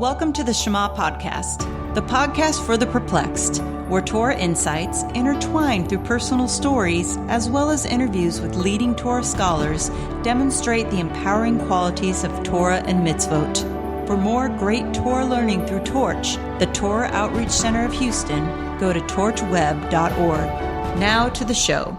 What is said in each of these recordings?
Welcome to the Shema Podcast, the podcast for the perplexed, where Torah insights, intertwined through personal stories, as well as interviews with leading Torah scholars, demonstrate the empowering qualities of Torah and mitzvot. For more great Torah learning through Torch, the Torah Outreach Center of Houston, go to torchweb.org. Now to the show.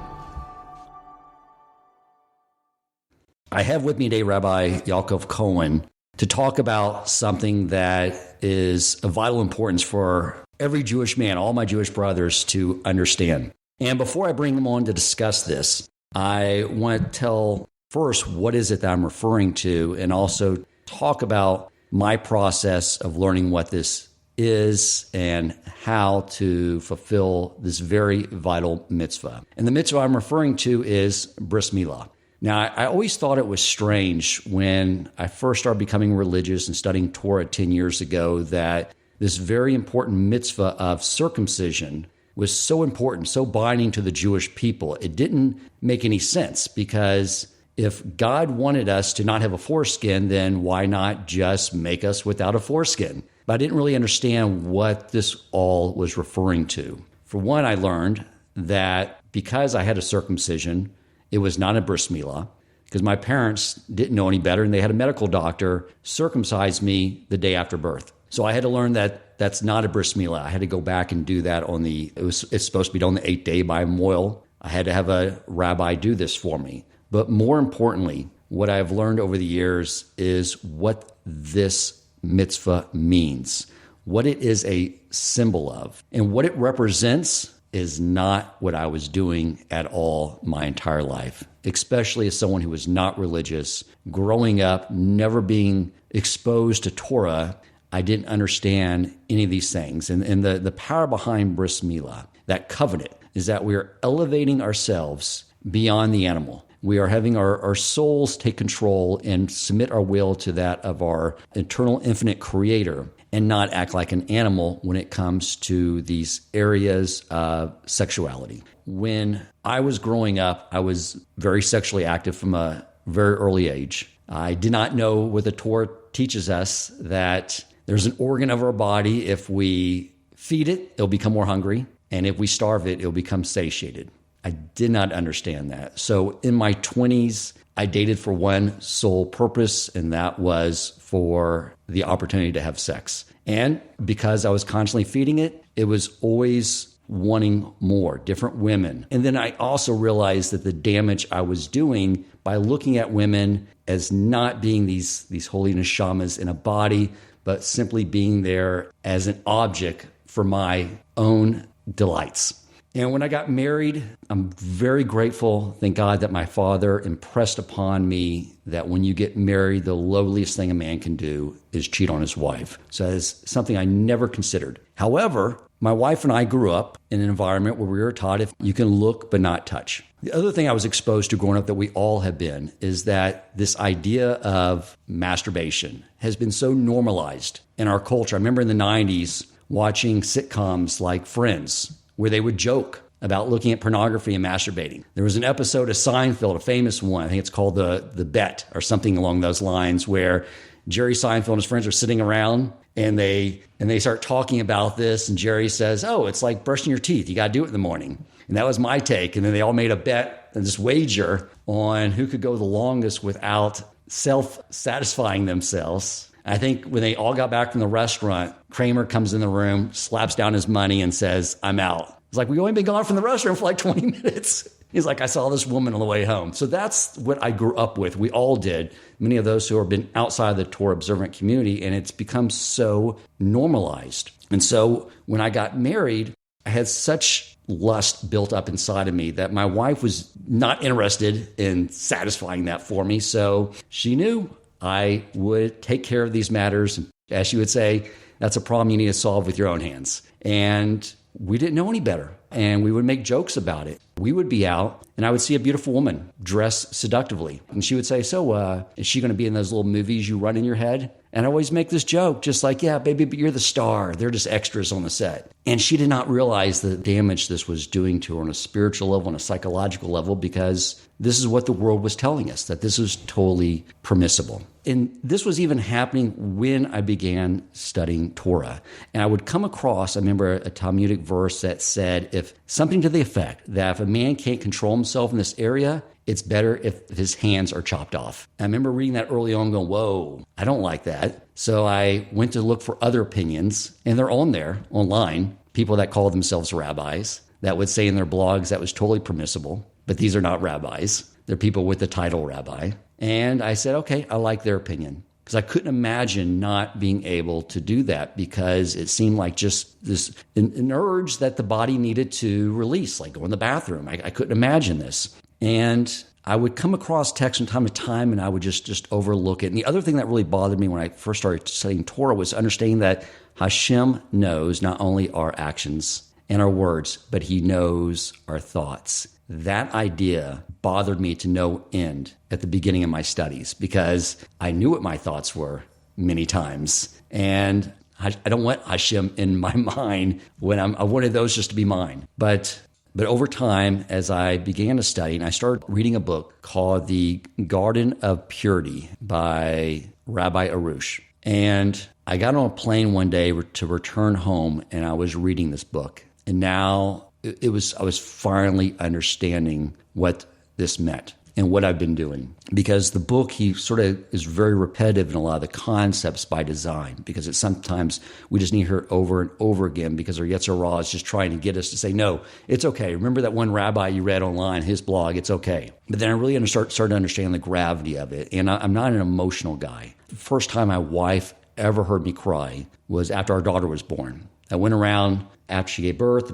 I have with me today Rabbi Cohen to talk about something that is of vital importance for every Jewish man, all my Jewish brothers, to understand. And before I bring them on to discuss this, I want to tell first what is it that I'm referring to, and also talk about my process of learning what this is and how to fulfill this very vital mitzvah. And the mitzvah I'm referring to is Bris Milah. Now, I always thought it was strange when I first started becoming religious and studying Torah 10 years ago that this very important mitzvah of circumcision was so important, so binding to the Jewish people. It didn't make any sense, because if God wanted us to not have a foreskin, then why not just make us without a foreskin? But I didn't really understand what this all was referring to. For one, I learned that because I had a circumcision, it was not a Bris Milah, because my parents didn't know any better, and they had a medical doctor circumcise me the day after birth. So I had to learn that that's not a Bris Milah. I had to go back and do that it's supposed to be done on the 8th day by a moil. I had to have a rabbi do this for me. But more importantly, what I've learned over the years is what this mitzvah means, what it is a symbol of, and what it represents is not what I was doing at all my entire life, especially as someone who was not religious. Growing up, never being exposed to Torah, I didn't understand any of these things. And the power behind Bris Milah, that covenant, is that we are elevating ourselves beyond the animal. We are having our souls take control and submit our will to that of our eternal, infinite Creator, and not act like an animal when it comes to these areas of sexuality. When I was growing up, I was very sexually active from a very early age. I did not know what the Torah teaches us, that there's an organ of our body. If we feed it, it'll become more hungry. And if we starve it, it'll become satiated. I did not understand that. So in my 20s, I dated for one sole purpose, and that was for the opportunity to have sex. And because I was constantly feeding it, it was always wanting more, different women. And then I also realized that the damage I was doing by looking at women as not being these holy neshamas in a body, but simply being there as an object for my own delights. And when I got married, I'm very grateful, thank God, that my father impressed upon me that when you get married, the lowliest thing a man can do is cheat on his wife. So that's something I never considered. However, my wife and I grew up in an environment where we were taught if you can look but not touch. The other thing I was exposed to growing up that we all have been is that this idea of masturbation has been so normalized in our culture. I remember in the 90s watching sitcoms like Friends, where they would joke about looking at pornography and masturbating. There was an episode of Seinfeld, a famous one, I think it's called The Bet or something along those lines, where Jerry Seinfeld and his friends are sitting around and they start talking about this, and Jerry says, "Oh, it's like brushing your teeth. You got to do it in the morning." And that was my take. And then they all made a bet and this wager on who could go the longest without self-satisfying themselves. I think when they all got back from the restaurant, Kramer comes in the room, slaps down his money, and says, "I'm out." It's like, we've only been gone from the restaurant for like 20 minutes. He's like, "I saw this woman on the way home." So that's what I grew up with. We all did. Many of those who have been outside the Torah observant community, and it's become so normalized. And so when I got married, I had such lust built up inside of me that my wife was not interested in satisfying that for me. So she knew I would take care of these matters. As she would say, that's a problem you need to solve with your own hands. And we didn't know any better. And we would make jokes about it. We would be out, and I would see a beautiful woman dressed seductively. And she would say, "So, is she going to be in those little movies you run in your head?" And I always make this joke, just like, "Yeah, baby, but you're the star. They're just extras on the set." And she did not realize the damage this was doing to her on a spiritual level, on a psychological level, because this is what the world was telling us, that this was totally permissible. And this was even happening when I began studying Torah. And I would come across, I remember a Talmudic verse that said, if something to the effect that if a man can't control himself in this area, it's better if his hands are chopped off. I remember reading that early on going, whoa, I don't like that. So I went to look for other opinions, and they're on there online, people that call themselves rabbis that would say in their blogs that was totally permissible, but these are not rabbis. They're people with the title rabbi. And I said, okay, I like their opinion. Because I couldn't imagine not being able to do that because it seemed like just this an urge that the body needed to release, like go in the bathroom. I couldn't imagine this. And I would come across text from time to time and I would just overlook it. And the other thing that really bothered me when I first started studying Torah was understanding that Hashem knows not only our actions and our words, but he knows our thoughts. That idea bothered me to no end at the beginning of my studies because I knew what my thoughts were many times. And I don't want Hashem in my mind when I wanted those just to be mine. But over time, as I began to study, and I started reading a book called The Garden of Purity by Rabbi Arush. And I got on a plane one day to return home, and I was reading this book. And now I was finally understanding what this meant and what I've been doing. Because the book, he sort of is very repetitive in a lot of the concepts by design, because it's sometimes we just need to hear it over and over again because our Yetzer Hara is just trying to get us to say, no, it's okay. Remember that one rabbi you read online, his blog, it's okay. But then I really started to understand the gravity of it. And I'm not an emotional guy. The first time my wife ever heard me cry was after our daughter was born. I went around after she gave birth,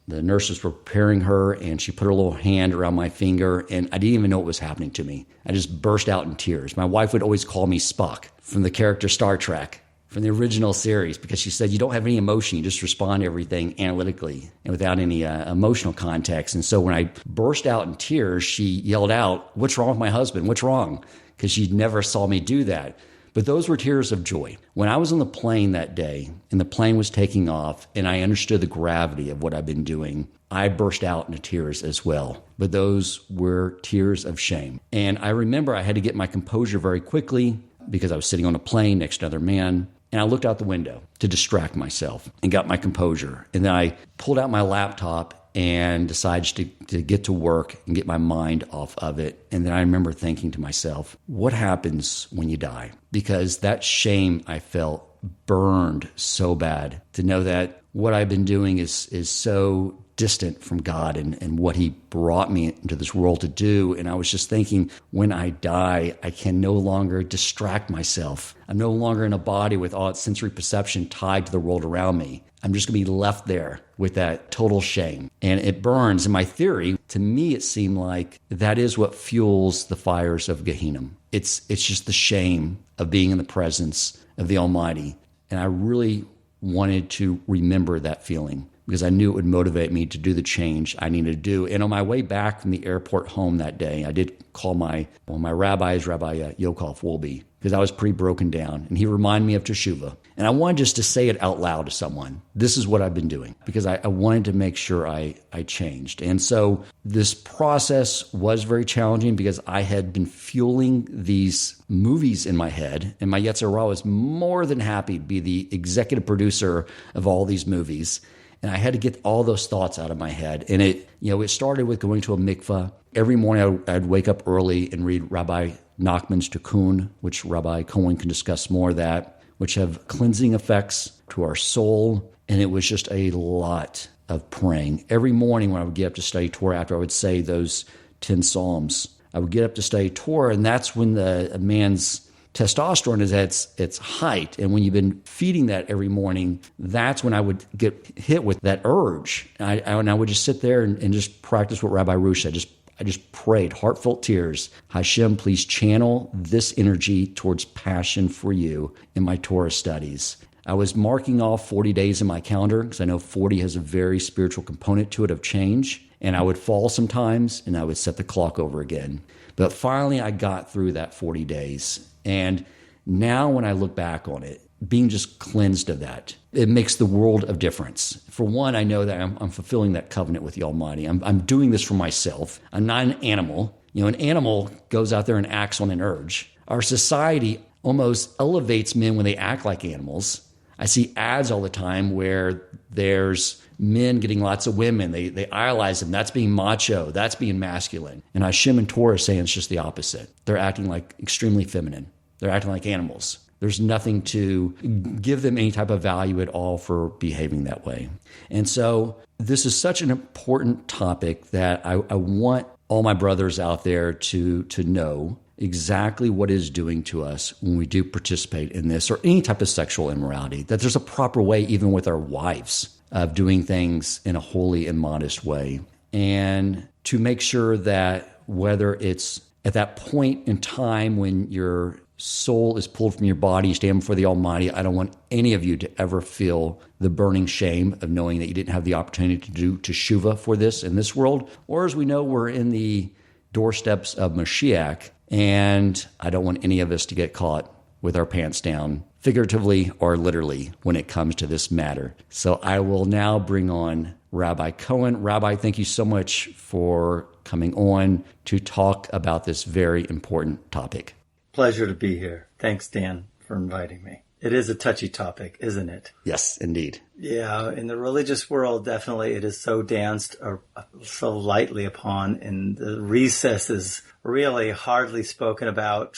the nurses were preparing her, and she put her little hand around my finger, and I didn't even know what was happening to me. I just burst out in tears. My wife would always call me Spock from the character Star Trek, from the original series, because she said, you don't have any emotion. You just respond to everything analytically and without any emotional context. And so when I burst out in tears, she yelled out, what's wrong with my husband? What's wrong? Because she never saw me do that. But those were tears of joy. When I was on the plane that day and the plane was taking off and I understood the gravity of what I've been doing, I burst out into tears as well. But those were tears of shame. And I remember I had to get my composure very quickly because I was sitting on a plane next to another man. And I looked out the window to distract myself and got my composure. And then I pulled out my laptop and decided to get to work and get my mind off of it. And then I remember thinking to myself, what happens when you die? Because that shame I felt burned so bad to know that what I've been doing is so distant from God and what he brought me into this world to do. And I was just thinking, when I die, I can no longer distract myself. I'm no longer in a body with all its sensory perception tied to the world around me. I'm just going to be left there with that total shame. And it burns. In my theory, to me, it seemed like that is what fuels the fires of Gehenna. It's just the shame of being in the presence of the Almighty. And I really wanted to remember that feeling because I knew it would motivate me to do the change I needed to do. And on my way back from the airport home that day, I did call my rabbis, Rabbi Yaakov Wolbe, because I was pretty broken down. And he reminded me of Teshuvah. And I wanted just to say it out loud to someone. This is what I've been doing, because I wanted to make sure I changed. And so this process was very challenging because I had been fueling these movies in my head. And my Yetzer Hara was more than happy to be the executive producer of all these movies. And I had to get all those thoughts out of my head. And it started with going to a mikvah. Every morning I'd wake up early and read Rabbi Nachman's Tikkun, which Rabbi Cohen can discuss more of that, which have cleansing effects to our soul. And it was just a lot of praying. Every morning when I would get up to study Torah, after I would say those 10 Psalms, I would get up to study Torah, and that's when a man's testosterone is at its height. And when you've been feeding that every morning, that's when I would get hit with that urge. And I would just sit there and just practice what Rabbi Arush said. I just prayed, heartfelt tears. Hashem, please channel this energy towards passion for you in my Torah studies. I was marking off 40 days in my calendar because I know 40 has a very spiritual component to it of change. And I would fall sometimes and I would set the clock over again. But finally, I got through that 40 days. And now when I look back on it, being just cleansed of that, it makes the world of difference. For one, I know that I'm fulfilling that covenant with the Almighty. I'm doing this for myself. I'm not an animal. An animal goes out there and acts on an urge. Our society almost elevates men when they act like animals. I see ads all the time where there's men getting lots of women. They idolize them. That's being macho. That's being masculine. And Hashem and Torah is saying it's just the opposite. They're acting like extremely feminine. They're acting like animals. There's nothing to give them any type of value at all for behaving that way. And so this is such an important topic that I want all my brothers out there to know exactly what it is doing to us when we do participate in this or any type of sexual immorality, that there's a proper way, even with our wives, of doing things in a holy and modest way. And to make sure that whether it's at that point in time when your soul is pulled from your body, you stand before the Almighty, I don't want any of you to ever feel the burning shame of knowing that you didn't have the opportunity to do teshuvah for this in this world. Or as we know, we're in the doorsteps of Mashiach, and I don't want any of us to get caught with our pants down, figuratively or literally, when it comes to this matter. So I will now bring on Rabbi Cohen. Rabbi, thank you so much for coming on to talk about this very important topic. Pleasure to be here. Thanks, Dan, for inviting me. It is a touchy topic, isn't it? Yes, indeed. Yeah, in the religious world, definitely it is so danced or so lightly upon, and the recesses really hardly spoken about,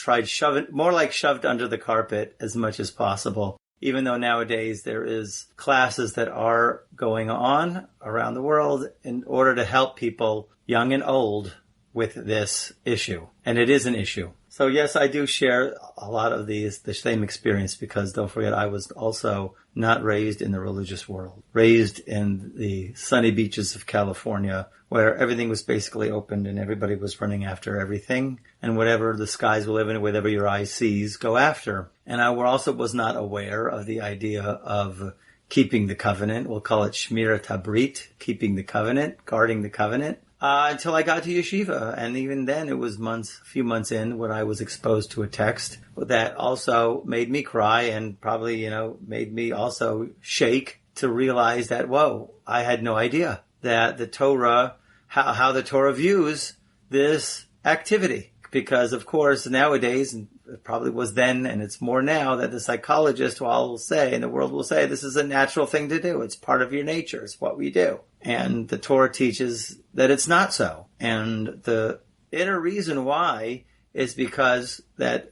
more like shoved under the carpet as much as possible. Even though nowadays there is classes that are going on around the world in order to help people, young and old, with this issue. And it is an issue. So yes, I do share a lot of the same experience, because don't forget, I was also not raised in the religious world, raised in the sunny beaches of California, where everything was basically open and everybody was running after everything, and whatever the skies will live in, whatever your eye sees, go after. And I also was not aware of the idea of keeping the covenant. We'll call it Shmirat HaBrit, keeping the covenant, guarding the covenant. Until I got to yeshiva. And even then it was a few months in when I was exposed to a text that also made me cry and probably, made me also shake to realize that, whoa, I had no idea that the Torah, how the Torah views this activity. Because of course nowadays, and it probably was then and it's more now, that the psychologist will say, and the world will say, this is a natural thing to do. It's part of your nature. It's what we do. And the Torah teaches that it's not so. And the inner reason why is because that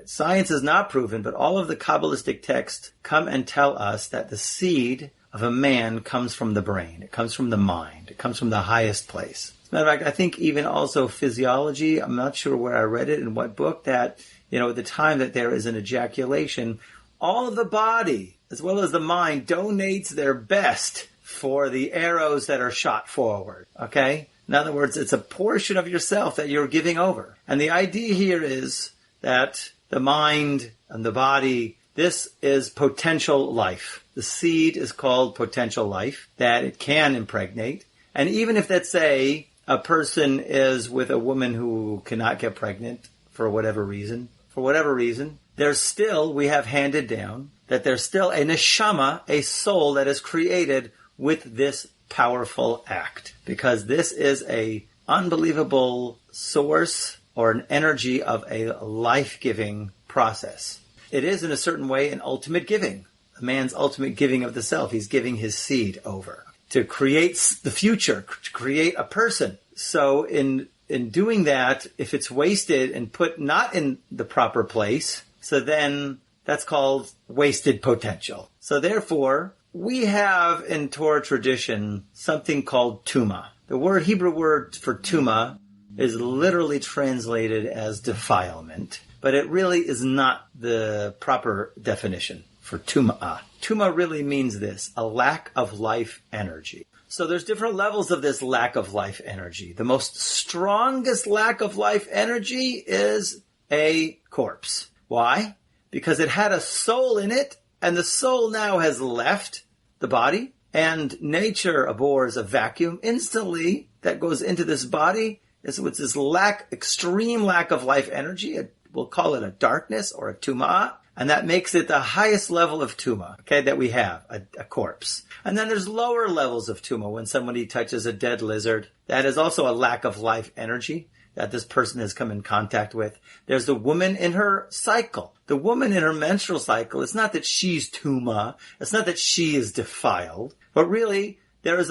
science is not proven, but all of the Kabbalistic texts come and tell us that the seed of a man comes from the brain. It comes from the mind. It comes from the highest place. As a matter of fact, I think even also physiology, I'm not sure where I read it, in what book, that, at the time that there is an ejaculation, all of the body, as well as the mind, donates their best for the arrows that are shot forward, okay? In other words, it's a portion of yourself that you're giving over. And the idea here is that the mind and the body, this is potential life. The seed is called potential life, that it can impregnate. And even if, let's say, a person is with a woman who cannot get pregnant for whatever reason, there's still, we have handed down, that there's still a neshama, a soul that is created with this powerful act, because this is a unbelievable source or an energy of a life-giving process. It is in a certain way an ultimate giving, a man's ultimate giving of the self. He's giving his seed over to create the future, to create a person. So in doing that, if it's wasted and put not in the proper place, so then that's called wasted potential. So therefore, we have in Torah tradition something called tuma. The Hebrew word for tuma is literally translated as defilement, but it really is not the proper definition for tuma. Tuma really means this, a lack of life energy. So there's different levels of this lack of life energy. The most strongest lack of life energy is a corpse. Why? Because it had a soul in it, and the soul now has left the body, and nature abhors a vacuum. Instantly, that goes into this body is with this extreme lack of life energy. We'll call it a darkness or a tumah, and that makes it the highest level of tumah, okay, that we have, a corpse. And then there's lower levels of tumah. When somebody touches a dead lizard, that is also a lack of life energy. that this person has come in contact with. There's the woman in her cycle. The woman in her menstrual cycle, it's not that she's tuma, it's not that she is defiled, but really there was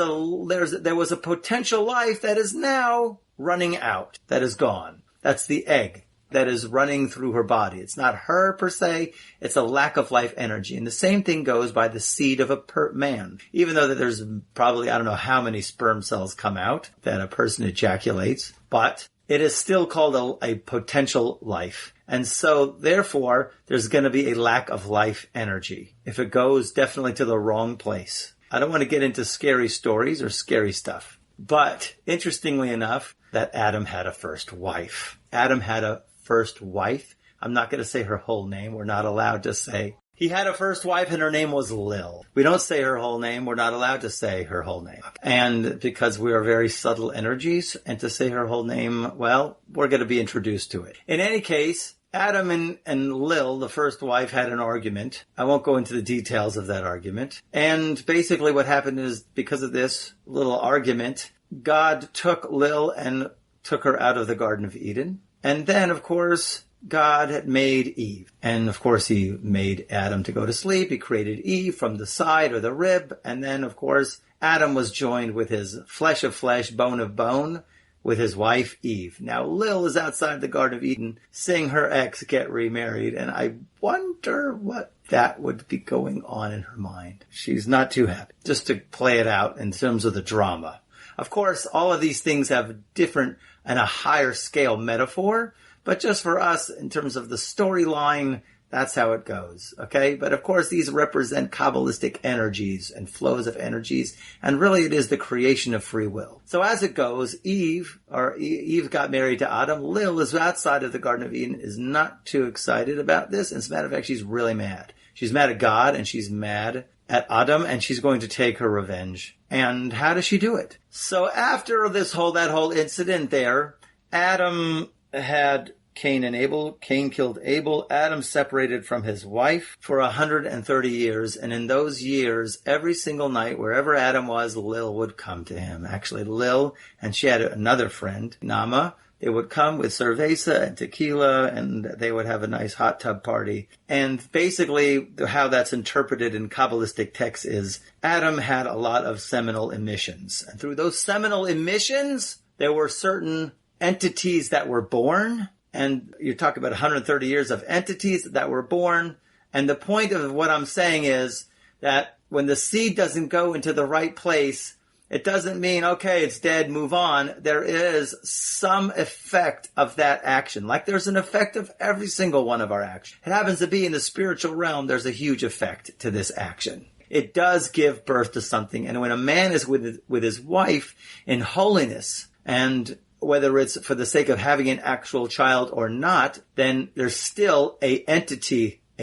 a potential life that is now running out, that is gone. That's the egg that is running through her body. It's not her per se, it's a lack of life energy. And the same thing goes by the seed of a man. Even though that there's probably, I don't know how many sperm cells come out that a person ejaculates, but it is still called a potential life. And so, therefore, there's going to be a lack of life energy if it goes definitely to the wrong place. I don't want to get into scary stories or scary stuff. But, interestingly enough, that Adam had a first wife. Adam had a first wife. I'm not going to say her whole name. We're not allowed to say. He had a first wife and her name was Lil. We don't say her whole name. We're not allowed to say her whole name. And because we are very subtle energies, and to say her whole name, well, we're going to be introduced to it. In any case, Adam and Lil, the first wife, had an argument. I won't go into the details of that argument. And basically what happened is, because of this little argument, God took Lil and took her out of the Garden of Eden. And then, of course, God had made Eve. And, of course, he made Adam to go to sleep. He created Eve from the side or the rib. And then, of course, Adam was joined with his flesh of flesh, bone of bone, with his wife Eve. Now, Lil is outside the Garden of Eden, seeing her ex get remarried. And I wonder what that would be going on in her mind. She's not too happy. Just to play it out in terms of the drama. Of course, all of these things have different and a higher scale metaphor, but just for us, in terms of the storyline, that's how it goes, okay? But of course, these represent Kabbalistic energies and flows of energies, and really it is the creation of free will. So as it goes, Eve got married to Adam. Lil is outside of the Garden of Eden, is not too excited about this. As a matter of fact, she's really mad. She's mad at God, and she's mad at Adam, and she's going to take her revenge. And how does she do it? So after that whole incident there, Adam had Cain and Abel. Cain killed Abel. Adam separated from his wife for 130 years. And in those years, every single night, wherever Adam was, Lil would come to him. Actually, Lil, and she had another friend, Nama. They would come with cerveza and tequila, and they would have a nice hot tub party. And basically, how that's interpreted in Kabbalistic texts is Adam had a lot of seminal emissions. And through those seminal emissions, there were certain entities that were born. And you talk about 130 years of entities that were born. And the point of what I'm saying is that when the seed doesn't go into the right place, it doesn't mean, okay, it's dead, move on. There is some effect of that action. Like there's an effect of every single one of our actions. It happens to be in the spiritual realm, there's a huge effect to this action. It does give birth to something. And when a man is with his wife in holiness, and whether it's for the sake of having an actual child or not, then there's still a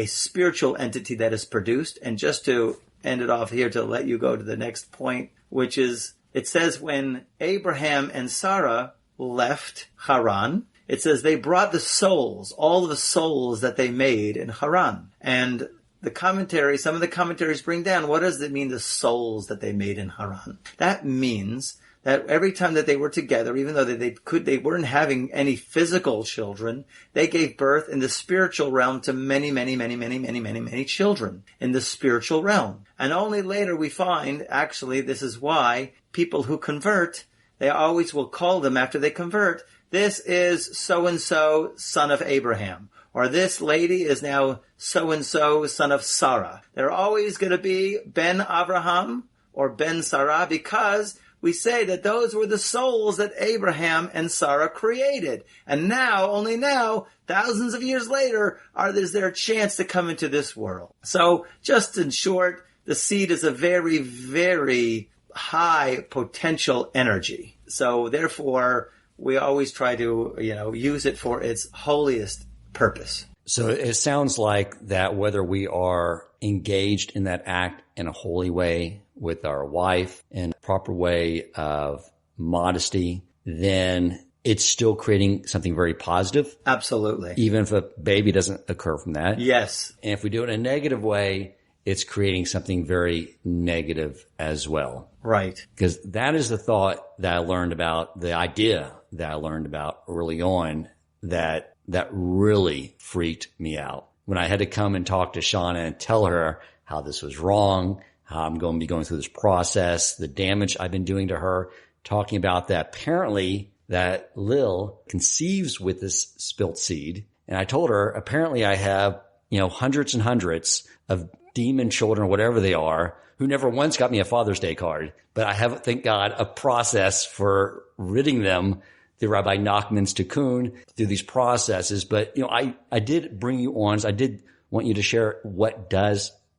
spiritual entity that is produced. And just to end it off here, to let you go to the next point, which is, it says when Abraham and Sarah left Haran, it says they brought the souls, all the souls that they made in Haran. And some of the commentaries bring down, what does it mean, the souls that they made in Haran? That means that every time that they were together, even though they weren't having any physical children, they gave birth in the spiritual realm to many, many, many, many, many, many, many children in the spiritual realm. And only later we find, actually, this is why people who convert, they always will call them after they convert, this is so-and-so, son of Abraham. Or this lady is now so-and-so, son of Sarah. They're always going to be Ben Abraham or Ben Sarah, because we say that those were the souls that Abraham and Sarah created. And now, only now, thousands of years later, is there a chance to come into this world. So, just in short, the seed is a very, very high potential energy. So, therefore, we always try to, use it for its holiest purpose. So it sounds like that whether we are engaged in that act in a holy way with our wife, in a proper way of modesty, then it's still creating something very positive. Absolutely. Even if a baby doesn't occur from that. Yes. And if we do it in a negative way, it's creating something very negative as well. Right. Because that is the thought that I learned about, the idea that I learned about early on that really freaked me out. When I had to come and talk to Shauna and tell her how this was wrong, how I'm going to be going through this process, the damage I've been doing to her, talking about that apparently that Lil conceives with this spilt seed. And I told her, apparently I have, hundreds and hundreds of demon children, whatever they are, who never once got me a Father's Day card. But I have, thank God, a process for ridding them through Rabbi Nachman's Tikkun, through these processes. But, I did bring you on. I did want you to share what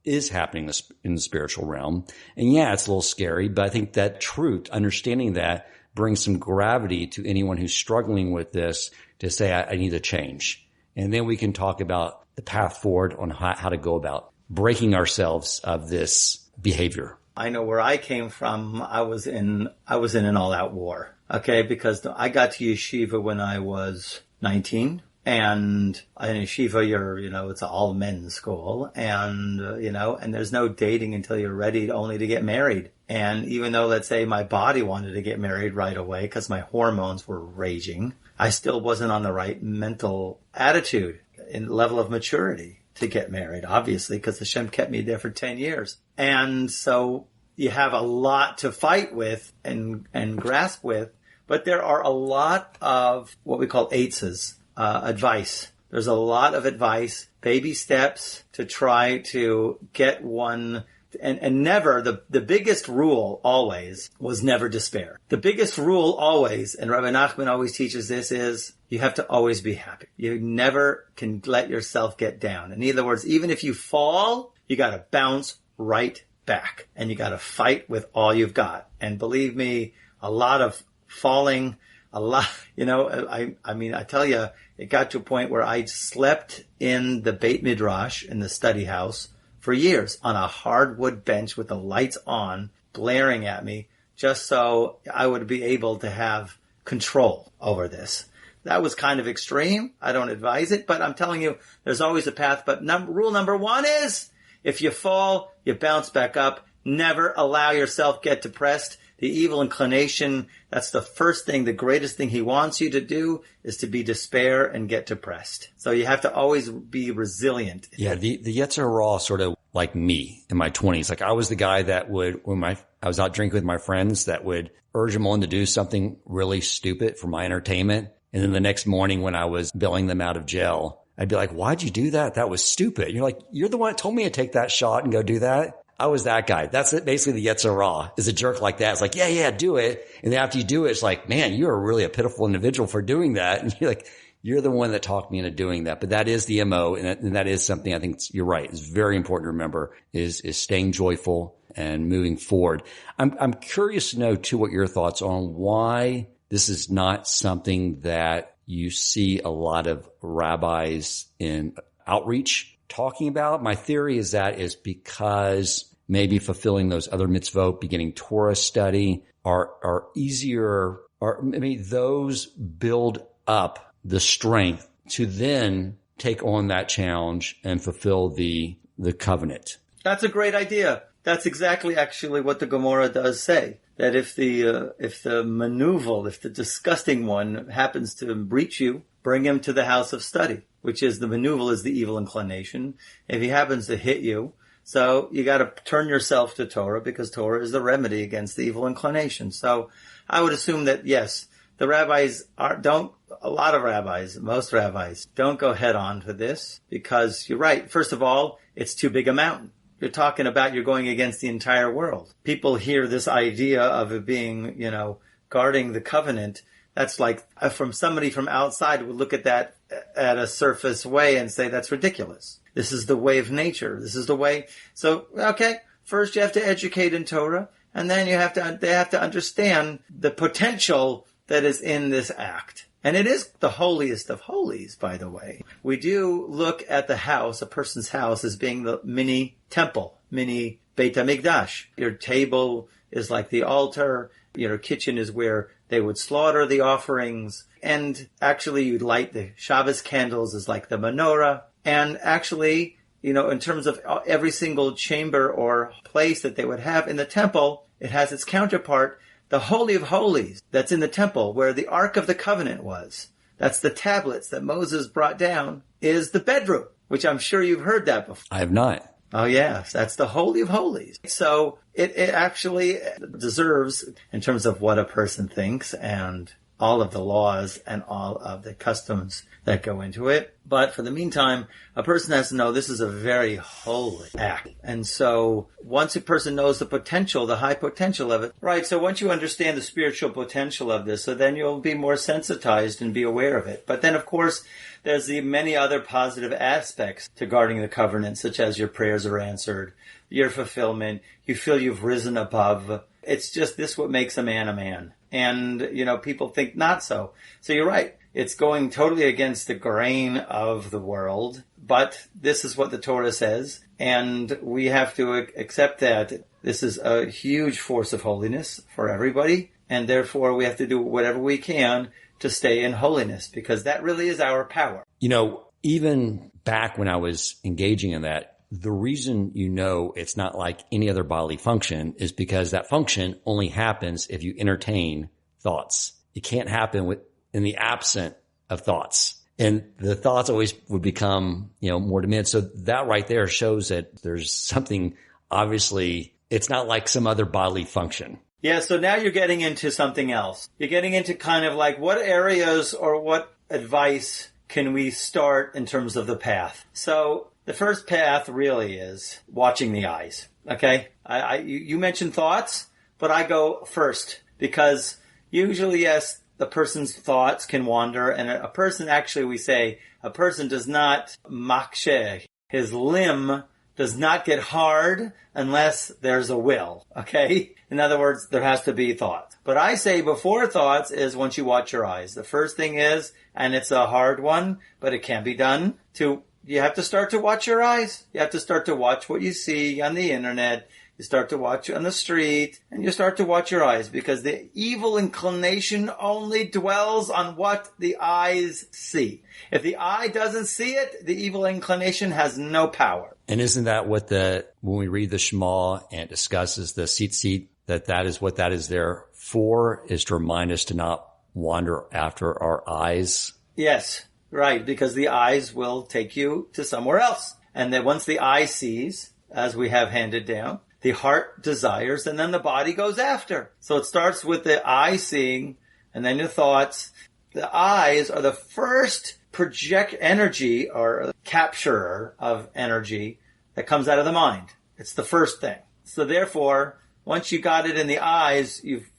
is happening in the spiritual realm. And yeah, it's a little scary, but I think that truth, understanding that, brings some gravity to anyone who's struggling with this to say, I need to change. And then we can talk about the path forward on how to go about breaking ourselves of this behavior. I know where I came from. I was in an all-out war. Okay, because I got to yeshiva when I was 19. And in yeshiva, it's an all men's school, and there's no dating until you're ready only to get married. And even though, let's say, my body wanted to get married right away because my hormones were raging, I still wasn't on the right mental attitude and level of maturity to get married, obviously, because Hashem kept me there for 10 years. And so you have a lot to fight with and grasp with, but there are a lot of what we call eitzes. Advice. There's a lot of advice, baby steps to try to get one, and never, the biggest rule always was never despair. The biggest rule always, and Rabbi Nachman always teaches this, is you have to always be happy. You never can let yourself get down. In other words, even if you fall, you got to bounce right back, and you got to fight with all you've got. And believe me, a lot of falling, I tell you, it got to a point where I slept in the Beit Midrash, in the study house, for years on a hardwood bench with the lights on, blaring at me, just so I would be able to have control over this. That was kind of extreme. I don't advise it, but I'm telling you, there's always a path. But rule number one is, if you fall, you bounce back up. Never allow yourself get depressed. The evil inclination, that's the first thing, the greatest thing he wants you to do is to be despair and get depressed. So you have to always be resilient. Yeah, the Yetzer Hara sort of like me in my 20s. Like I was the guy that would, when I was out drinking with my friends, that would urge them on to do something really stupid for my entertainment. And then the next morning when I was bailing them out of jail, I'd be like, why'd you do that? That was stupid. And you're like, you're the one that told me to take that shot and go do that. I was that guy. That's it. Basically the Yetzer Hara is a jerk like that. It's like, yeah, do it. And then after you do it, it's like, man, you're really a pitiful individual for doing that. And you're like, you're the one that talked me into doing that. But that is the MO. And that is something I think you're right. It's very important to remember is staying joyful and moving forward. I'm curious to know too, what your thoughts on why this is not something that you see a lot of rabbis in outreach talking about. My theory is that is because maybe fulfilling those other mitzvot, beginning Torah study, are easier, or maybe those build up the strength to then take on that challenge and fulfill the covenant. That's a great idea. That's exactly actually what the Gemara does say. That if the maneuver, if the disgusting one happens to breach you, bring him to the house of study, which is the maneuver is the evil inclination. If he happens to hit you, so you got to turn yourself to Torah because Torah is the remedy against the evil inclination. So I would assume that yes, the rabbis most rabbis don't go head on to this because you're right. First of all, it's too big a mountain. You're talking about you're going against the entire world. People hear this idea of it being, guarding the covenant. That's like from somebody from outside would look at that at a surface way and say that's ridiculous. This is the way of nature. This is the way. So, okay, first you have to educate in Torah, and then they have to understand the potential that is in this act. And it is the holiest of holies, by the way. We do look at the house, a person's house, as being the mini temple, mini Beit HaMikdash. Your table is like the altar. Your kitchen is where they would slaughter the offerings. And actually, you'd light the Shabbos candles as like the menorah. And actually, in terms of every single chamber or place that they would have in the temple, it has its counterpart, the Holy of Holies that's in the temple where the Ark of the Covenant was. That's the tablets that Moses brought down, is the bedroom, which I'm sure you've heard that before. I have not. Oh, yes. That's the Holy of Holies. So it actually deserves, in terms of what a person thinks and all of the laws and all of the customs that go into it. But for the meantime, a person has to know this is a very holy act. And so once a person knows the potential, the high potential of it, right, so once you understand the spiritual potential of this, so then you'll be more sensitized and be aware of it. But then, of course, there's the many other positive aspects to guarding the covenant, such as your prayers are answered, your fulfillment, you feel you've risen above. It's just this what makes a man a man. And, people think not so. So you're right. It's going totally against the grain of the world, but this is what the Torah says, and we have to accept that this is a huge force of holiness for everybody, and therefore we have to do whatever we can to stay in holiness, because that really is our power. Even back when I was engaging in that, the reason it's not like any other bodily function is because that function only happens if you entertain thoughts. It can't happen in the absence of thoughts. And the thoughts always would become, more diminished. So that right there shows that there's something, obviously, it's not like some other bodily function. Yeah, so now you're getting into something else. You're getting into kind of like what areas or what advice can we start in terms of the path. So the first path really is watching the eyes, okay? You mentioned thoughts, but I go first because usually, yes, the person's thoughts can wander, and a person, actually we say, a person does not makshe. His limb does not get hard unless there's a will, okay? In other words, there has to be thought. But I say before thoughts is once you watch your eyes. The first thing is, and it's a hard one, but it can be done, you have to start to watch your eyes. You have to start to watch what you see on the internet. You start to watch on the street, and you start to watch your eyes, because the evil inclination only dwells on what the eyes see. If the eye doesn't see it, the evil inclination has no power. And isn't that what when we read the Shema and it discusses the tzitzit, that is what that is there for, is to remind us to not wander after our eyes? Yes, right, because the eyes will take you to somewhere else. And then once the eye sees, as we have handed down, the heart desires, and then the body goes after. So it starts with the eye seeing, and then your thoughts. The eyes are the first project energy or capturer of energy that comes out of the mind. It's the first thing. So therefore, once you got it in the eyes, you've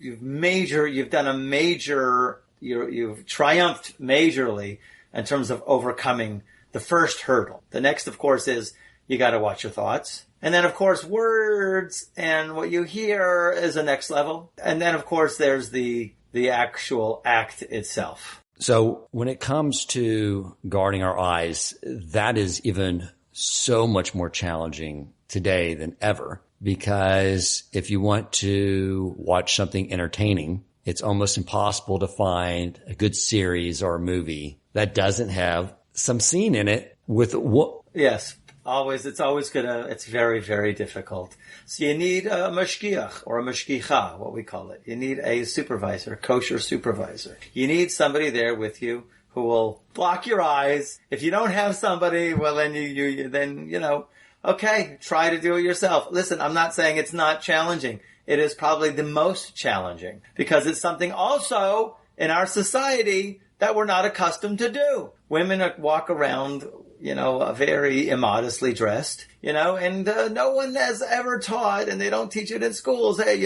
triumphed majorly in terms of overcoming the first hurdle. The next, of course, is you got to watch your thoughts. And then, of course, words and what you hear is the next level. And then, of course, there's the actual act itself. So when it comes to guarding our eyes, that is even so much more challenging today than ever. Because if you want to watch something entertaining, it's almost impossible to find a good series or a movie that doesn't have some scene in it with what? Yes. It's very, very difficult. So you need a mashgiach or a mashgicha, what we call it. You need a supervisor, a kosher supervisor. You need somebody there with you who will block your eyes. If you don't have somebody, well, then okay, try to do it yourself. Listen, I'm not saying it's not challenging. It is probably the most challenging because it's something also in our society that we're not accustomed to do. Women walk around, very immodestly dressed, and no one has ever taught, and they don't teach it in schools. Hey,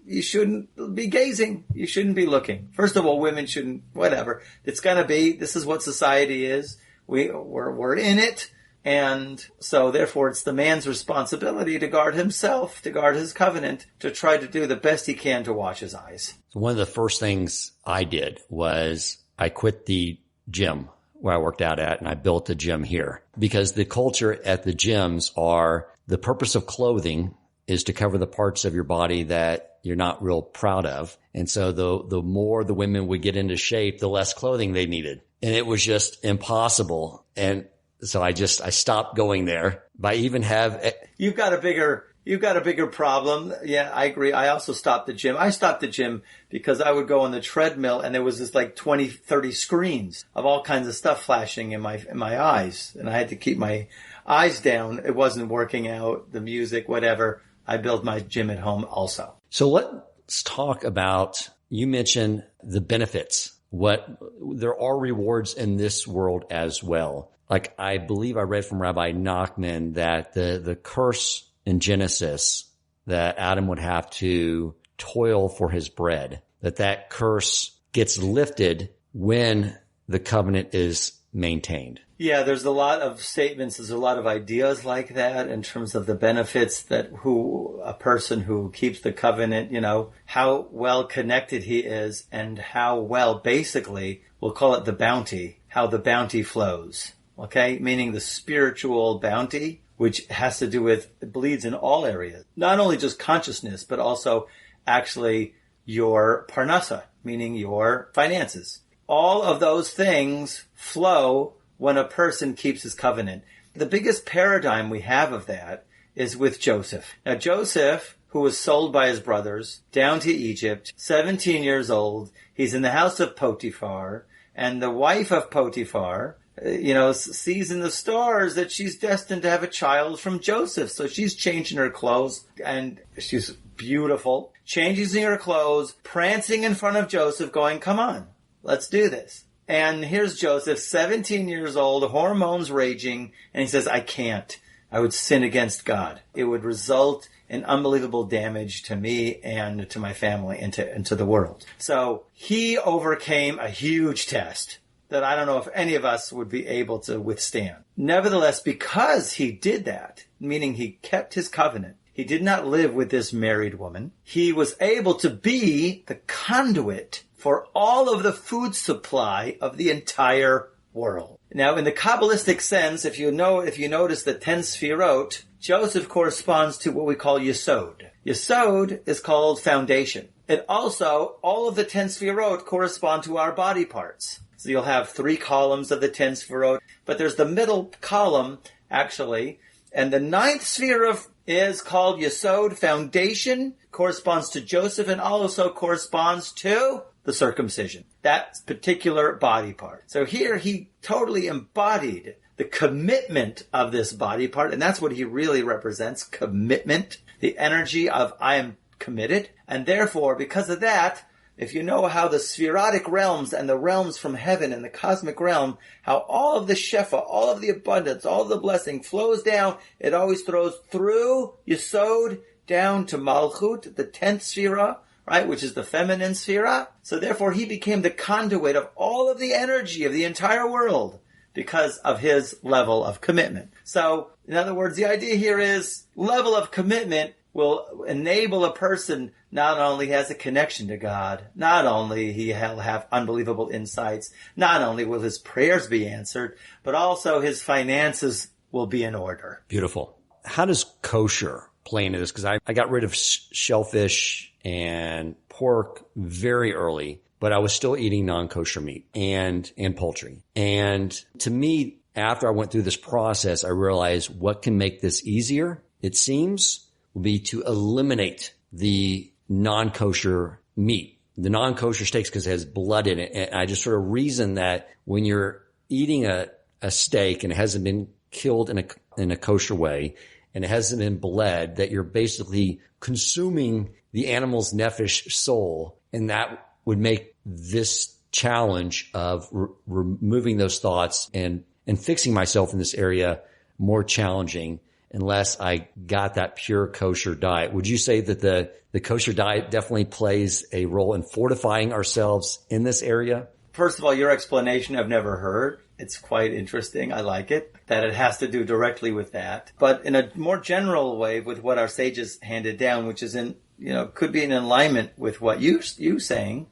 you shouldn't be gazing. You shouldn't be looking. First of all, women shouldn't, whatever. It's going to be, this is what society is. We're in it. And so therefore it's the man's responsibility to guard himself, to guard his covenant, to try to do the best he can to watch his eyes. So one of the first things I did was I quit the gym where I worked out at, and I built a gym here because the culture at the gyms the purpose of clothing is to cover the parts of your body that you're not real proud of. And so the more the women would get into shape, the less clothing they needed. And it was just impossible. And So I stopped going there. But I even have... You've got a bigger problem. Yeah, I agree. I also stopped the gym. I stopped the gym because I would go on the treadmill and there was this like 20, 30 screens of all kinds of stuff flashing in my eyes. And I had to keep my eyes down. It wasn't working out, the music, whatever. I built my gym at home also. So let's talk about, you mentioned the benefits. There are rewards in this world as well. Like I believe I read from Rabbi Nachman that the curse in Genesis that Adam would have to toil for his bread, that curse gets lifted when the covenant is maintained. Yeah, there's a lot of statements, there's a lot of ideas like that in terms of the benefits that a person who keeps the covenant, how well connected he is and how well, basically, we'll call it the bounty, how the bounty flows. Okay? Meaning the spiritual bounty, which has to do with, it bleeds in all areas. Not only just consciousness, but also actually your parnasa, meaning your finances. All of those things flow when a person keeps his covenant. The biggest paradigm we have of that is with Joseph. Now, Joseph, who was sold by his brothers down to Egypt, 17 years old, he's in the house of Potiphar, and the wife of Potiphar, sees in the stars that she's destined to have a child from Joseph. So she's changing her clothes, and she's beautiful, changing her clothes, prancing in front of Joseph, going, come on, let's do this. And here's Joseph, 17 years old, hormones raging, and he says, I can't. I would sin against God. It would result in unbelievable damage to me and to my family and to the world. So he overcame a huge test that I don't know if any of us would be able to withstand. Nevertheless, because he did that, meaning he kept his covenant, he did not live with this married woman, he was able to be the conduit for all of the food supply of the entire world. Now, in the Kabbalistic sense, if you notice the 10 Sfirot, Joseph corresponds to what we call Yesod. Yesod is called foundation. It also, all of the 10 Sfirot correspond to our body parts. So you'll have 3 columns of the 10 Sfirot, but there's the middle column, actually, and the 9th Sfirah is called Yesod, foundation, corresponds to Joseph, and also corresponds to the circumcision, that particular body part. So here he totally embodied the commitment of this body part, and that's what he really represents, commitment, the energy of I am committed, and therefore, because of that, if you know how the spherotic realms and the realms from heaven and the cosmic realm, how all of the shefa, all of the abundance, all of the blessing flows down, it always throws through Yesod down to Malchut, the 10th Sphira, right, which is the feminine Sphira. So therefore he became the conduit of all of the energy of the entire world because of his level of commitment. So, in other words, the idea here is level of commitment will enable a person not only has a connection to God, not only he'll have unbelievable insights, not only will his prayers be answered, but also his finances will be in order. Beautiful. How does kosher play into this? Because I got rid of shellfish and pork very early, but I was still eating non-kosher meat and poultry. And to me, after I went through this process, I realized what can make this easier, it seems, will be to eliminate the non-kosher meat, the non-kosher steaks, because it has blood in it. And I just sort of reason that when you're eating a steak and it hasn't been killed in a kosher way and it hasn't been bled, that you're basically consuming the animal's nephesh soul. And that would make this challenge of removing those thoughts and fixing myself in this area more challenging unless I got that pure kosher diet. Would you say that the kosher diet definitely plays a role in fortifying ourselves in this area? First of all, your explanation I've never heard. It's quite interesting. I like it, that it has to do directly with that. But in a more general way with what our sages handed down, which is could be in alignment with what you saying.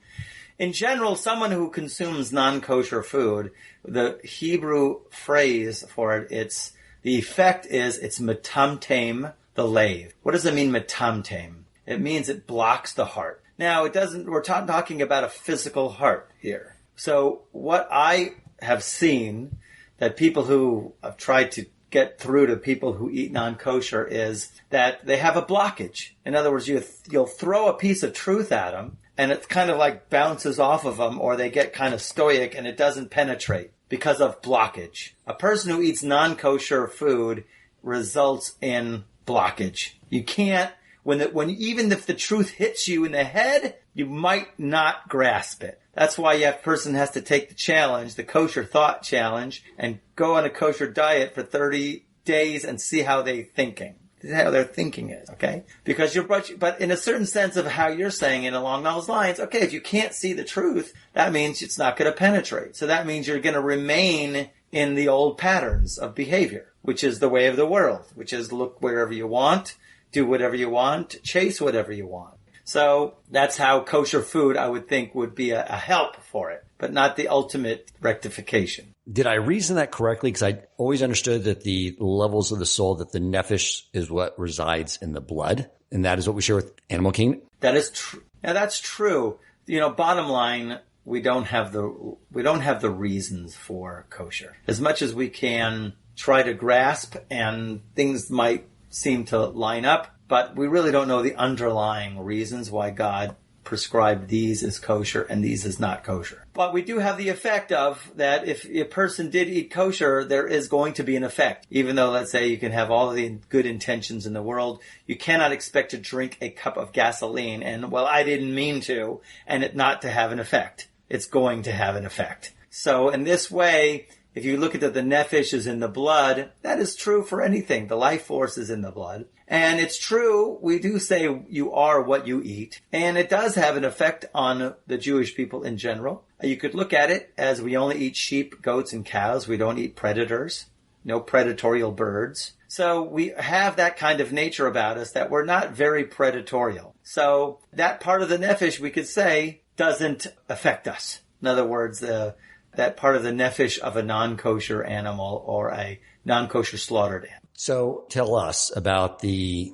In general, someone who consumes non-kosher food, the Hebrew phrase for it, the effect is it's metamtem the lave. What does it mean, metamtem? It means it blocks the heart. Now, we're talking about a physical heart here. So what I have seen that people who have tried to get through to people who eat non-kosher is that they have a blockage. In other words, you'll throw a piece of truth at them and it kind of like bounces off of them, or they get kind of stoic and it doesn't penetrate because of blockage. A person who eats non-kosher food results in blockage. You can't, even if the truth hits you in the head, you might not grasp it. That's why a person has to take the challenge, the kosher thought challenge, and go on a kosher diet for 30 days and see how they're thinking. How their thinking is, okay? Because but in a certain sense of how you're saying it along those lines, okay, if you can't see the truth, that means it's not going to penetrate. So that means you're going to remain in the old patterns of behavior, which is the way of the world, which is look wherever you want, do whatever you want, chase whatever you want. So that's how kosher food, I would think, would be a help for it, but not the ultimate rectification. Did I reason that correctly? Because I always understood that the levels of the soul, that the nefesh is what resides in the blood, and that is what we share with animal kingdom. That is true. Yeah, that's true. Bottom line, we don't have the reasons for kosher. As much as we can try to grasp, and things might seem to line up, but we really don't know the underlying reasons why God prescribed these as kosher and these as not kosher. But we do have the effect of that if a person did eat kosher, there is going to be an effect. Even though, let's say, you can have all of the good intentions in the world, you cannot expect to drink a cup of gasoline and, well, I didn't mean to, and it not to have an effect. It's going to have an effect. So in this way, if you look at the nefesh is in the blood, that is true for anything. The life force is in the blood. And it's true, we do say you are what you eat. And it does have an effect on the Jewish people in general. You could look at it as we only eat sheep, goats, and cows. We don't eat predators, no predatorial birds. So we have that kind of nature about us that we're not very predatorial. So that part of the nefesh, we could say, doesn't affect us. In other words, that part of the nefesh of a non-kosher animal or a non-kosher slaughtered animal. So tell us about the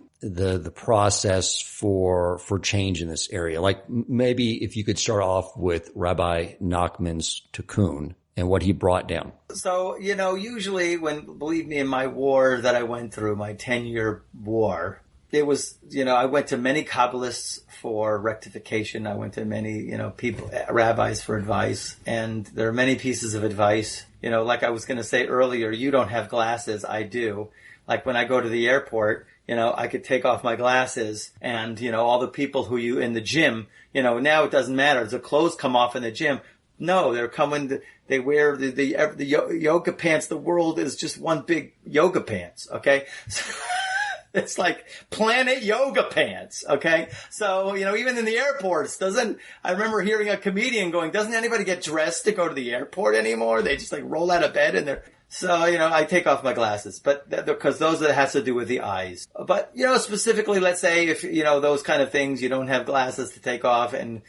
process for change in this area. Like maybe if you could start off with Rabbi Nachman's tikkun and what he brought down. So, usually believe me, in my war that I went through, my 10-year war, it was, I went to many Kabbalists for rectification. I went to many, rabbis for advice. And there are many pieces of advice. Like I was going to say earlier, you don't have glasses. I do. Like when I go to the airport, I could take off my glasses and, all the people who you in the gym, now it doesn't matter. The clothes come off in the gym. No, they wear the yoga pants. The world is just one big yoga pants. Okay. It's like Planet Yoga pants, okay? So, even in the airports, I remember hearing a comedian going, doesn't anybody get dressed to go to the airport anymore? They just roll out of bed and so, I take off my glasses, but because those that has to do with the eyes. But, specifically, let's say if, those kind of things, you don't have glasses to take off and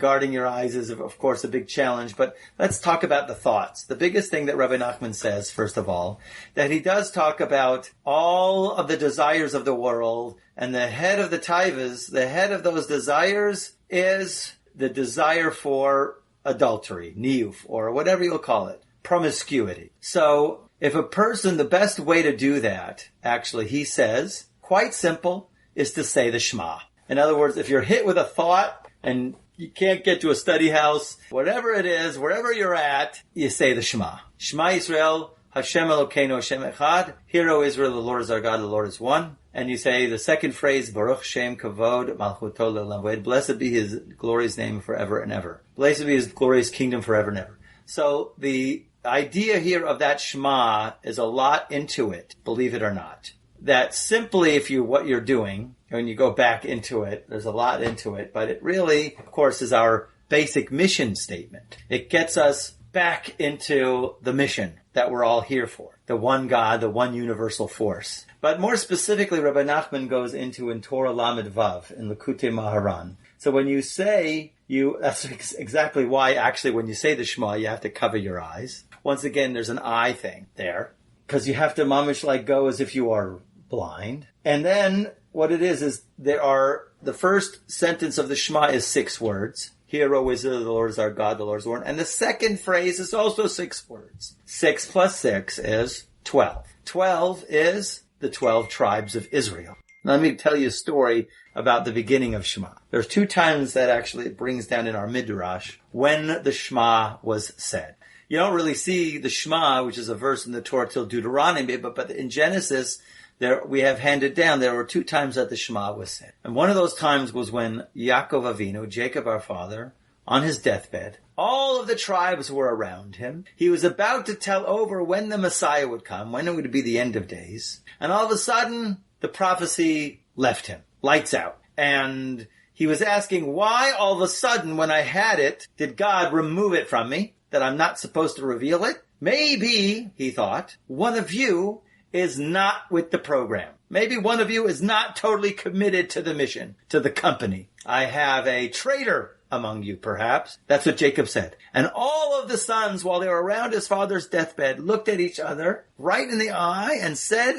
guarding your eyes is, of course, a big challenge. But let's talk about the thoughts. The biggest thing that Rabbi Nachman says, first of all, that he does talk about all of the desires of the world, and the head of the taivas, the head of those desires is the desire for adultery, niyuf, or whatever you'll call it. Promiscuity. So if a person, the best way to do that, actually, he says, quite simple, is to say the Shema. In other words, if you're hit with a thought and you can't get to a study house, whatever it is, wherever you're at, you say the Shema. Shema Yisrael, Hashem Elokeinu Hashem Echad. Hear, O Israel, the Lord is our God, the Lord is one. And you say the second phrase, Baruch Shem Kavod Malchuto Le'olam V'ed. Blessed be His glorious name forever and ever. Blessed be His glorious kingdom forever and ever. So the idea here of that Shema is a lot into it, believe it or not. That simply what you're doing, when you go back into it, there's a lot into it, but it really, of course, is our basic mission statement. It gets us back into the mission that we're all here for. The one God, the one universal force. But more specifically, Rabbi Nachman goes into in Torah Lamed Vav, in Likutei Maharan. So when you say, that's exactly why actually when you say the Shema, you have to cover your eyes. Once again, there's an eye thing there. Because you have to mamish go as if you are blind. And then what it is the first sentence of the Shema is 6 words. Hear, O Israel, the Lord is our God, the Lord is one. And the second phrase is also 6 words. 6 plus 6 is 12. 12 is the 12 tribes of Israel. Let me tell you a story about the beginning of Shema. There's 2 times that actually it brings down in our Midrash when the Shema was said. You don't really see the Shema, which is a verse in the Torah, till Deuteronomy, but in Genesis, there we have handed down, there were 2 times that the Shema was said. And one of those times was when Yaakov Avinu, Jacob our father, on his deathbed, all of the tribes were around him. He was about to tell over when the Messiah would come, when it would be the end of days. And all of a sudden, the prophecy left him. Lights out. And he was asking, why all of a sudden, when I had it, did God remove it from me? That I'm not supposed to reveal it? Maybe, he thought, one of you is not with the program. Maybe one of you is not totally committed to the mission, to the company. I have a traitor among you, perhaps. That's what Jacob said. And all of the sons, while they were around his father's deathbed, looked at each other right in the eye and said,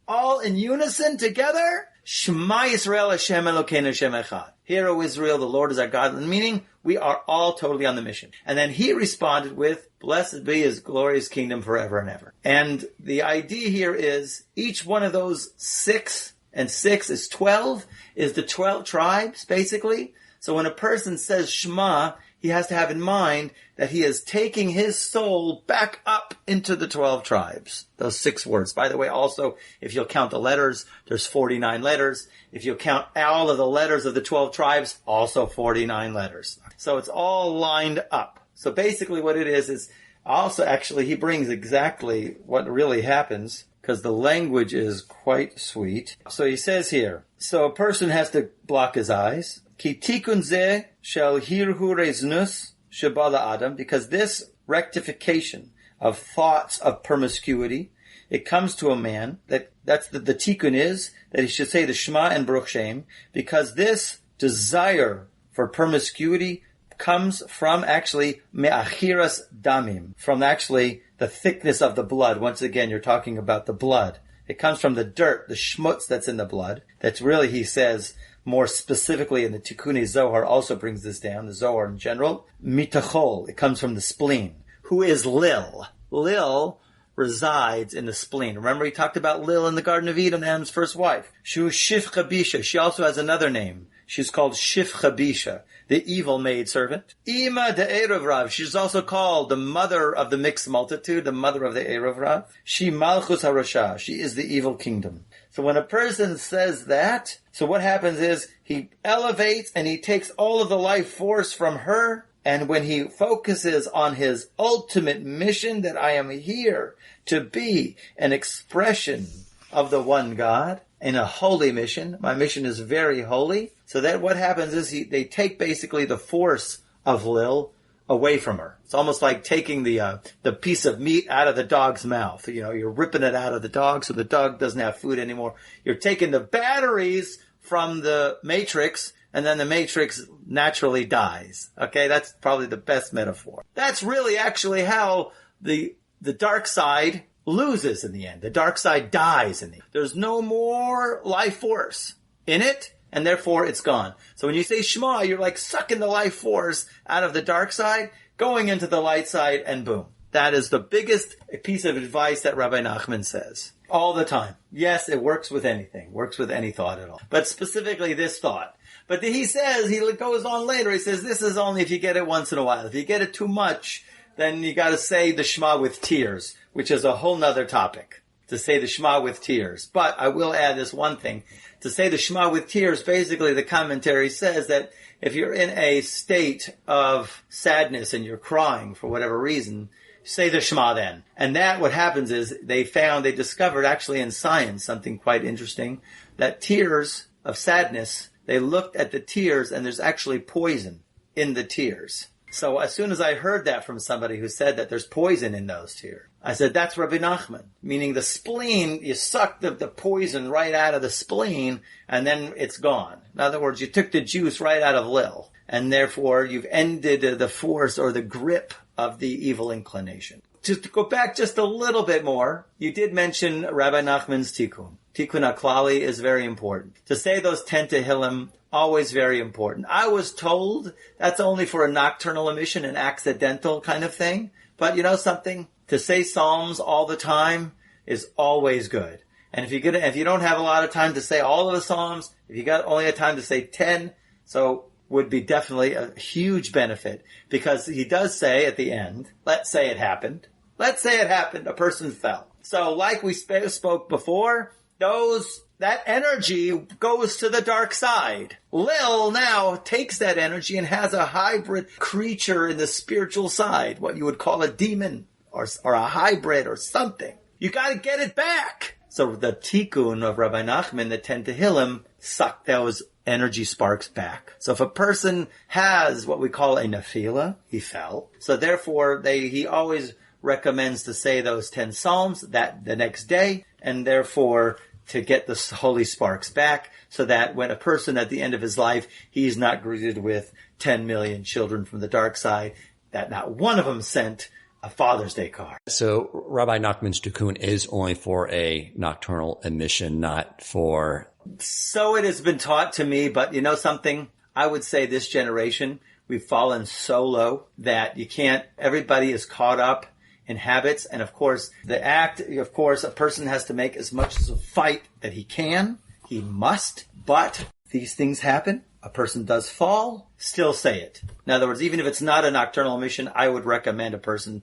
all in unison together, Shema Yisrael Hashem Elokeinu Hashem Echad. Hear, O Israel, the Lord is our God. Meaning, we are all totally on the mission. And then he responded with, blessed be his glorious kingdom forever and ever. And the idea here is, each one of those 6, and 6 is 12, is the 12 tribes, basically. So when a person says Shema, he has to have in mind that he is taking his soul back up into the 12 tribes. Those 6 words. By the way, also, if you'll count the letters, there's 49 letters. If you count all of the letters of the 12 tribes, also 49 letters. So it's all lined up. So basically what it is also actually he brings exactly what really happens, because the language is quite sweet. So he says here, so a person has to block his eyes. Ki tikun zeh shel hirhu reznus shebala adam, because this rectification of thoughts of promiscuity, it comes to a man, that's the tikkun is, that he should say the Shema and Baruch Shem, because this desire for promiscuity comes from actually me'achiras damim, from actually the thickness of the blood. Once again, you're talking about the blood. It comes from the dirt, the schmutz that's in the blood. That's really, he says, more specifically in the Tikkun Zohar also brings this down, the Zohar in general. Mitachol, it comes from the spleen. Who is Lil? Lil resides in the spleen. Remember he talked about Lil in the Garden of Eden, Adam's first wife. Shu Shifcha Bisha. She also has another name. She's called Shifcha Bisha, the evil maidservant. Ima de Erev Rav. She's also called the mother of the mixed multitude, the mother of the Erev Rav. She Malchus HaRasha. She is the evil kingdom. So when a person says that, so what happens is he elevates and he takes all of the life force from her. And when he focuses on his ultimate mission, that I am here to be an expression of the one God in a holy mission. My mission is very holy. So that what happens is they take basically the force of Lil away from her. It's almost like taking the piece of meat out of the dog's mouth. You know, you're ripping it out of the dog so the dog doesn't have food anymore. You're taking the batteries from the matrix, and then the matrix naturally dies. Okay, that's probably the best metaphor. That's really actually how the dark side loses in the end. The dark side dies in the end. There's no more life force in it, and therefore it's gone. So when you say Shema, you're like sucking the life force out of the dark side, going into the light side, and boom. That is the biggest piece of advice that Rabbi Nachman says all the time. Yes, it works with anything, works with any thought at all, but specifically this thought. But he says, he goes on later, he says, this is only if you get it once in a while. If you get it too much, then you got to say the Shema with tears, which is a whole nother topic, to say the Shema with tears. But I will add this one thing. To say the Shema with tears, basically the commentary says that if you're in a state of sadness and you're crying for whatever reason, say the Shema then. And that what happens is they discovered actually in science something quite interesting, that tears of sadness, they looked at the tears and there's actually poison in the tears. So as soon as I heard that from somebody who said that there's poison in those tears, I said, that's Rabbi Nachman. Meaning the spleen, you suck the poison right out of the spleen and then it's gone. In other words, you took the juice right out of Lil. And therefore you've ended the force or the grip of the evil inclination. Just to go back just a little bit more, you did mention Rabbi Nachman's tikkun. Tikkun HaKlali is very important. To say those 10 Tehillim, always very important. I was told that's only for a nocturnal emission, an accidental kind of thing. But you know something? To say Psalms all the time is always good. And if you don't have a lot of time to say all of the Psalms, if you got only a time to say 10, so would be definitely a huge benefit, because he does say at the end, let's say it happened. Let's say it happened. A person fell. So like we spoke before, that energy goes to the dark side. Lil now takes that energy and has a hybrid creature in the spiritual side, what you would call a demon or a hybrid or something. You got to get it back. So the tikkun of Rabbi Nachman, the 10 Tehillim, suck those energy sparks back. So if a person has what we call a nefila, he fell. So therefore, he always recommends to say those 10 Psalms that the next day, and therefore to get the holy sparks back, so that when a person at the end of his life, he's not greeted with 10 million children from the dark side, that not one of them sent a Father's Day card. So Rabbi Nachman's tikkun is only for a nocturnal emission, not for... So it has been taught to me, but you know something? I would say this generation, we've fallen so low that you can't, everybody is caught up in habits. And of course, a person has to make as much as a fight that he can. He must, but these things happen. A person does fall, still say it. In other words, even if it's not a nocturnal emission, I would recommend a person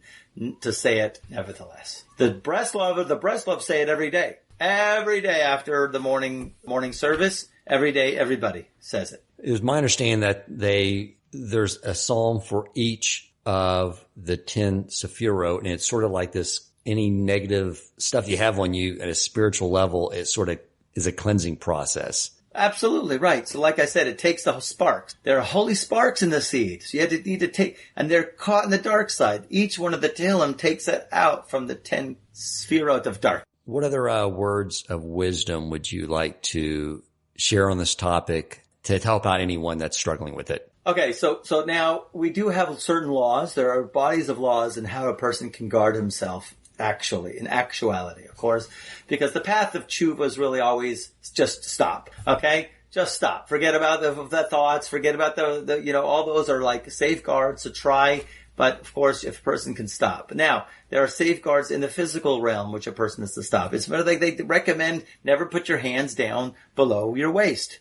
to say it nevertheless. The Breslov say it every day. Every day after the morning service, every day everybody says it. It was my understanding that there's a psalm for each of the 10 Sephirot, and it's sort of like this, any negative stuff you have on you at a spiritual level, it sort of is a cleansing process. Absolutely right. So like I said, it takes the sparks. There are holy sparks in the seed. So you need to take, and they're caught in the dark side. Each one of the Tehillim takes it out from the 10 Sefirot of dark. What other words of wisdom would you like to share on this topic to help out anyone that's struggling with it? Okay, so now we do have certain laws. There are bodies of laws in how a person can guard himself in actuality, of course, because the path of tshuva is really always just stop, okay? Just stop. Forget about the thoughts, forget about all those are like safeguards to try, but of course, if a person can stop. Now, there are safeguards in the physical realm which a person has to stop. It's like they recommend never put your hands down below your waist.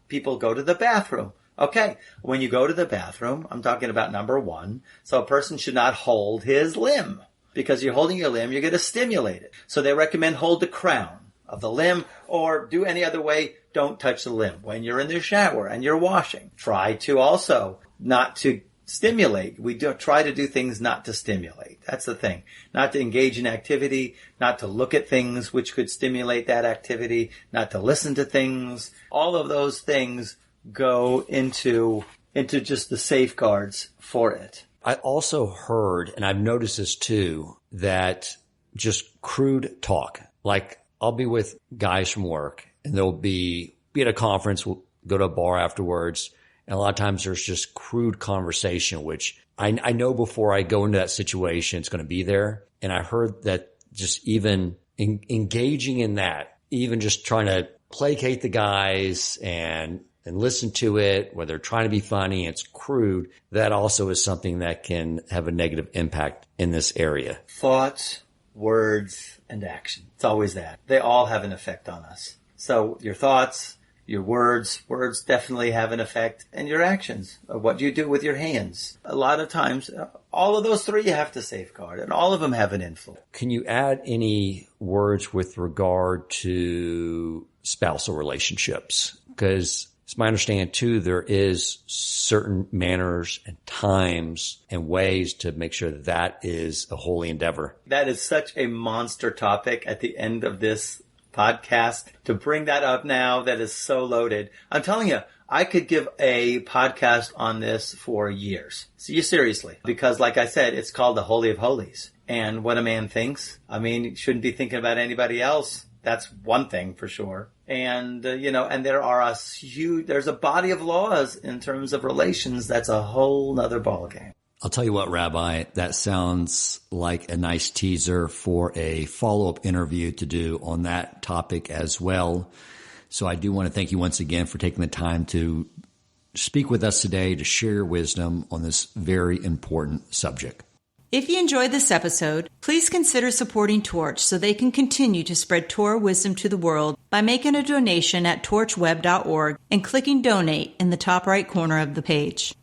People go to the bathroom. Okay, when you go to the bathroom, I'm talking about number 1, so a person should not hold his limb. Because you're holding your limb, you're going to stimulate it. So they recommend hold the crown of the limb, or do any other way, don't touch the limb. When you're in the shower and you're washing, try to also not to stimulate. We do try to do things not to stimulate. That's the thing. Not to engage in activity, not to look at things which could stimulate that activity, not to listen to things. All of those things go into just the safeguards for it. I also heard, and I've noticed this too, that just crude talk, like I'll be with guys from work and they'll be at a conference, we'll go to a bar afterwards. And a lot of times there's just crude conversation, which I know before I go into that situation, it's going to be there. And I heard that just even engaging in that, even just trying to placate the guys and listen to it, where they're trying to be funny, it's crude, that also is something that can have a negative impact in this area. Thoughts, words, and action. It's always that. They all have an effect on us. So your thoughts, your words definitely have an effect, and your actions, what you do with your hands. A lot of times, all of those 3 you have to safeguard, and all of them have an influence. Can you add any words with regard to spousal relationships? Because it's my understanding too, there is certain manners and times and ways to make sure that is a holy endeavor. That is such a monster topic at the end of this podcast. To bring that up now, that is so loaded. I'm telling you, I could give a podcast on this for years. See, seriously. Because like I said, it's called the Holy of Holies. And what a man thinks, you shouldn't be thinking about anybody else. That's one thing for sure. And, and there's a body of laws in terms of relations. That's a whole nother ballgame. I'll tell you what, Rabbi, that sounds like a nice teaser for a follow-up interview to do on that topic as well. So I do want to thank you once again for taking the time to speak with us today to share your wisdom on this very important subject. If you enjoyed this episode, please consider supporting Torch so they can continue to spread Torah wisdom to the world by making a donation at torchweb.org and clicking donate in the top right corner of the page.